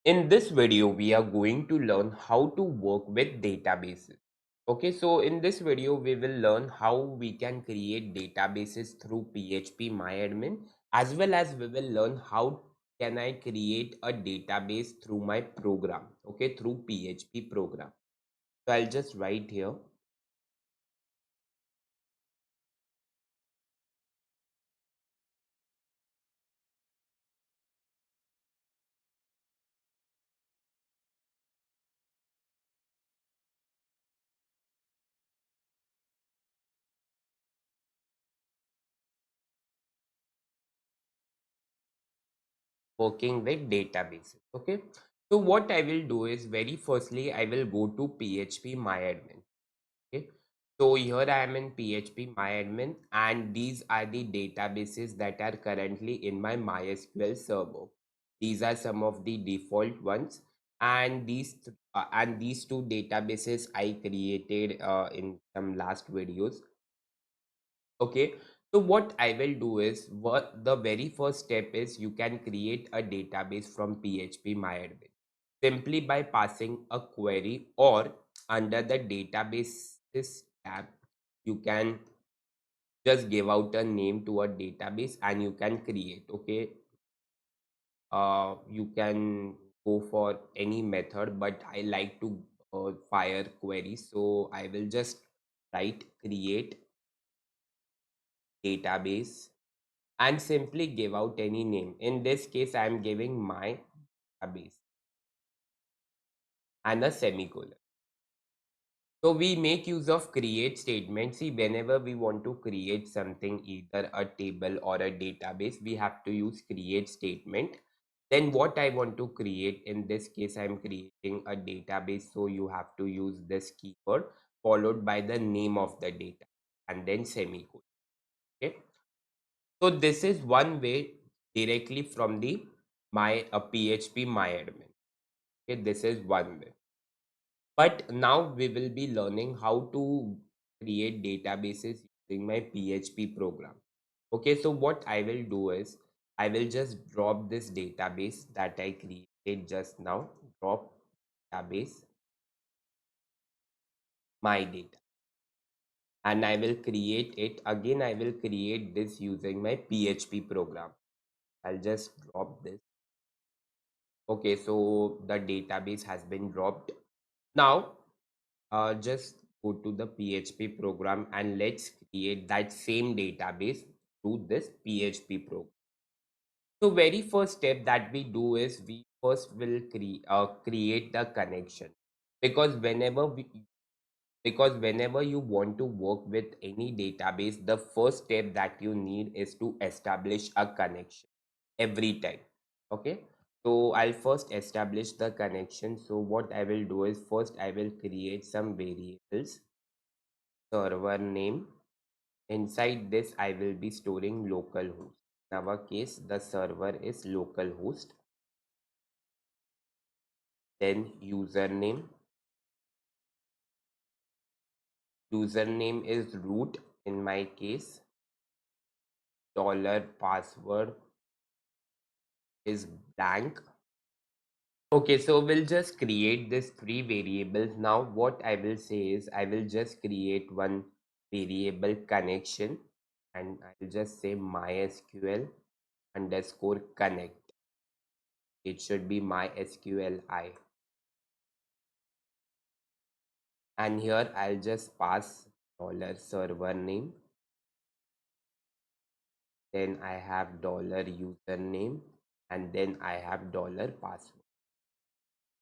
In this video, we are going to learn how to work with databases. Okay, so in this video, we will learn how we can create databases through PHP MyAdmin, as well as we will learn how can I create a database through my program, okay, through PHP program. So I'll just write here. Working with databases. Okay, so what I will do is very firstly I will go to PHP MyAdmin. Okay, so here I am in PHP MyAdmin, and these are the databases that are currently in my MySQL server. These are some of the default ones, and these two databases I created in some last videos. Okay, so what I will do is, what the very first step is, you can create a database from PHP MyAdmin simply by passing a query, or under the databases tab you can just give out a name to a database and you can create. Okay, you can go for any method, but I like to fire query, so I will just write create database and simply give out any name. In this case, I am giving my database and a semicolon. So we make use of create statement. See, whenever we want to create something, either a table or a database, we have to use create statement. Then what I want to create, in this case, I'm creating a database. So you have to use this keyword followed by the name of the data and then semicolon. Okay. So this is one way directly from the my PHP MyAdmin. Okay, this is one way. But now we will be learning how to create databases using my PHP program. Okay, so what I will do is I will just drop this database that I created just now. Drop database my data, and I will create it again. I will create this using my PHP program. I'll just drop this. Okay, so the database has been dropped. Now, just go to the PHP program and let's create that same database through this PHP program. So, very first step that we do is we first will create the connection, because whenever you want to work with any database, the first step that you need is to establish a connection every time. Okay, so I'll first establish the connection. So what I will do is, first I will create some variables. Server name, inside this I will be storing localhost. In our case the server is localhost. Then username is root. In my case, dollar password is blank. Okay, so we'll just create this three variables. Now what I will say is, I will just create one variable connection, and I'll just say mysql underscore connect. It should be mysqli, and here I'll just pass dollar server name. Then I have dollar username, and then I have dollar password.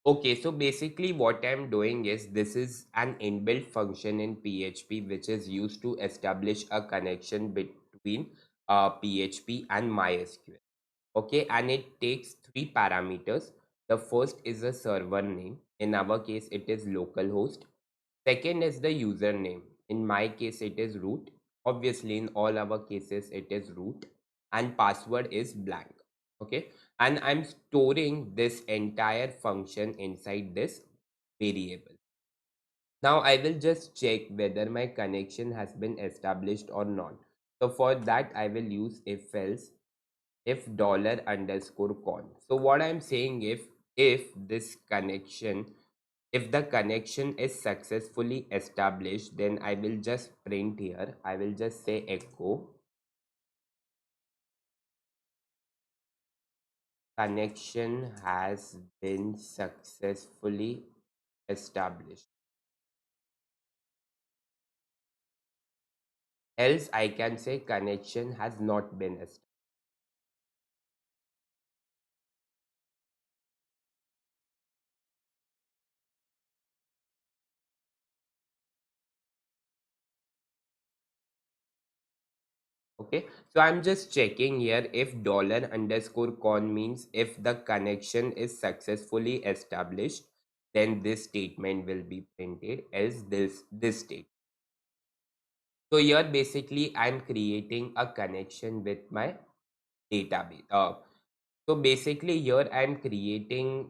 Okay, so basically what I'm doing is, this is an inbuilt function in PHP which is used to establish a connection between PHP and MySQL. Okay, and it takes three parameters. The first is a server name. In our case, it is localhost. Second is the username. In my case, it is root. Obviously, in all our cases, it is root. And password is blank. Okay, and I'm storing this entire function inside this variable. Now I will just check whether my connection has been established or not. So for that I will use if else, if dollar underscore con. So what I'm saying, if this connection, if the connection is successfully established, then I will just print here, I will just say echo connection has been successfully established. Else I can say connection has not been established. Okay, so I'm just checking here if dollar underscore con means if the connection is successfully established, then this statement will be printed as this state. So here basically I'm creating a connection with my database. So basically here I'm creating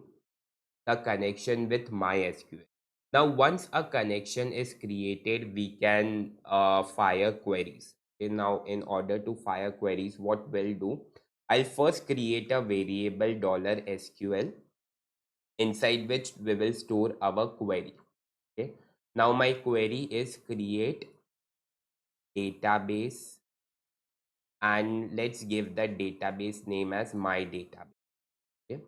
a connection with MySQL. Now once a connection is created, we can fire queries. Okay, now in order to fire queries, what we'll do, I'll first create a variable $SQL inside which we will store our query. Okay, now my query is create database, and let's give the database name as my database. Okay,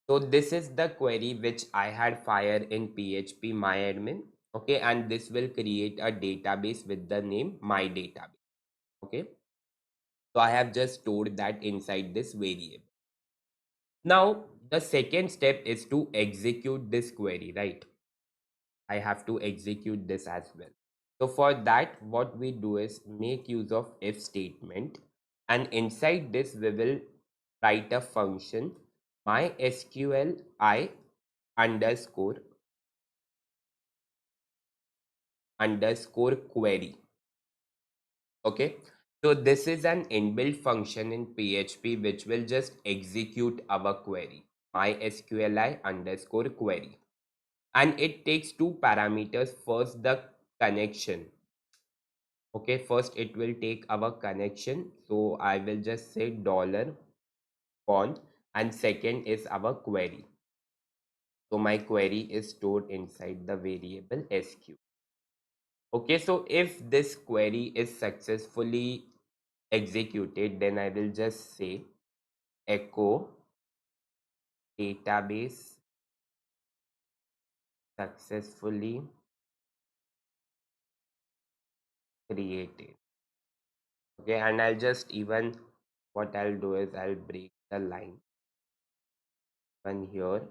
so this is the query which I had fired in PHP myadmin. Okay, and this will create a database with the name my database. Okay, so I have just stored that inside this variable. Now the second step is to execute this query, right? I have to execute this as well. So for that, what we do is make use of if statement, and inside this we will write a function mysqli underscore underscore query. Okay, so this is an inbuilt function in PHP which will just execute our query mysqli underscore query, and it takes two parameters. First the connection. Okay, first it will take our connection, so I will just say dollar font, and second is our query. So my query is stored inside the variable sq. Okay, so if this query is successfully executed, then I will just say echo database successfully created. Okay, and I'll just even what I'll do is I'll break the line one here.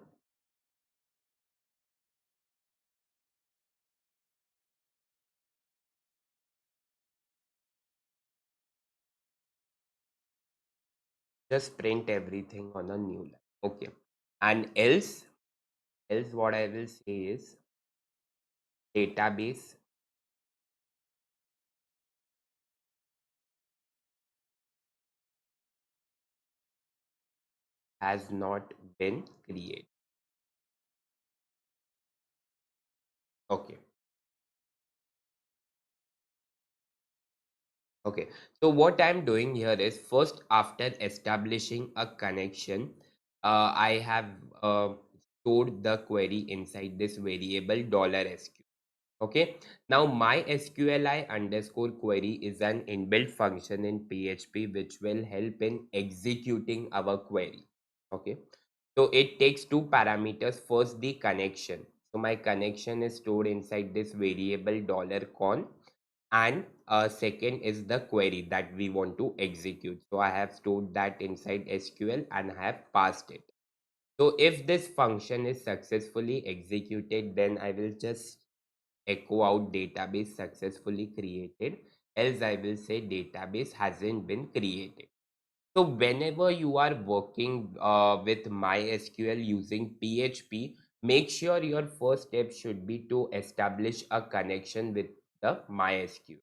Just print everything on a new line. Okay, and else what I will say is database has not been created. Okay. Okay, so what I'm doing here is first after establishing a connection, I have stored the query inside this variable $SQ. Okay, now my SQLi underscore query is an inbuilt function in PHP which will help in executing our query. Okay, so it takes two parameters. First the connection. So my connection is stored inside this variable $con, and second is the query that we want to execute. So I have stored that inside SQL and I have passed it. So if this function is successfully executed, then I will just echo out database successfully created, else I will say database hasn't been created. So whenever you are working with MySQL using PHP, make sure your first step should be to establish a connection with the MySQL,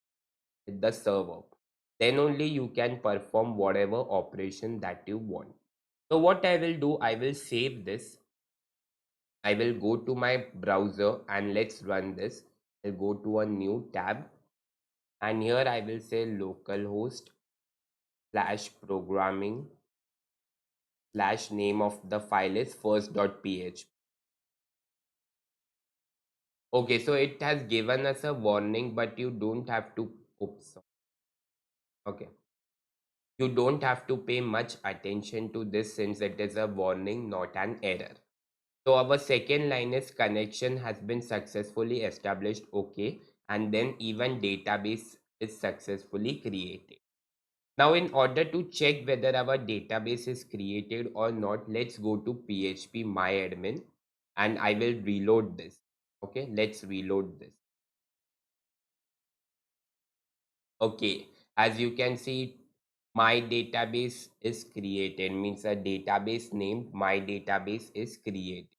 with the server. Then only you can perform whatever operation that you want. So what I will do, I will save this. I will go to my browser and let's run this. I'll go to a new tab, and here I will say localhost slash programming slash name of the file is first.php. Okay, so it has given us a warning, but you don't have to, oops, okay. You don't have to pay much attention to this since it is a warning, not an error. So our second line is connection has been successfully established, okay, and then even database is successfully created. Now in order to check whether our database is created or not, let's go to PHP MyAdmin and I will reload this. Okay, let's reload this. Okay, as you can see, my database is created, means a database named my database is created.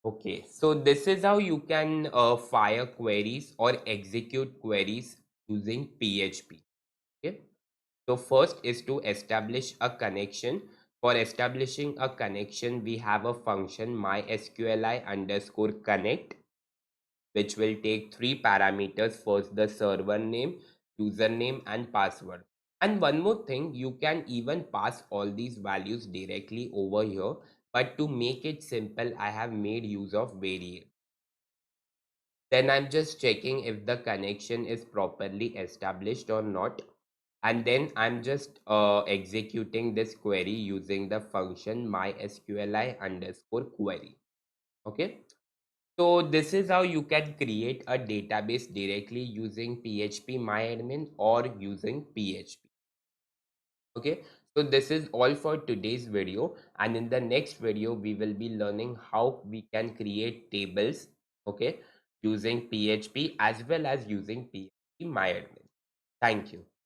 Okay, so this is how you can fire queries or execute queries using PHP. Okay, so first is to establish a connection. For establishing a connection, we have a function mysqli underscore connect, which will take three parameters. First, the server name, username, and password. And one more thing, you can even pass all these values directly over here. But to make it simple, I have made use of variable. Then I'm just checking if the connection is properly established or not. And then I'm just executing this query using the function mysqli underscore query. Okay. So this is how you can create a database directly using PHP MyAdmin or using PHP. Okay, so this is all for today's video, and in the next video we will be learning how we can create tables, okay, using PHP as well as using PHP MyAdmin. Thank you.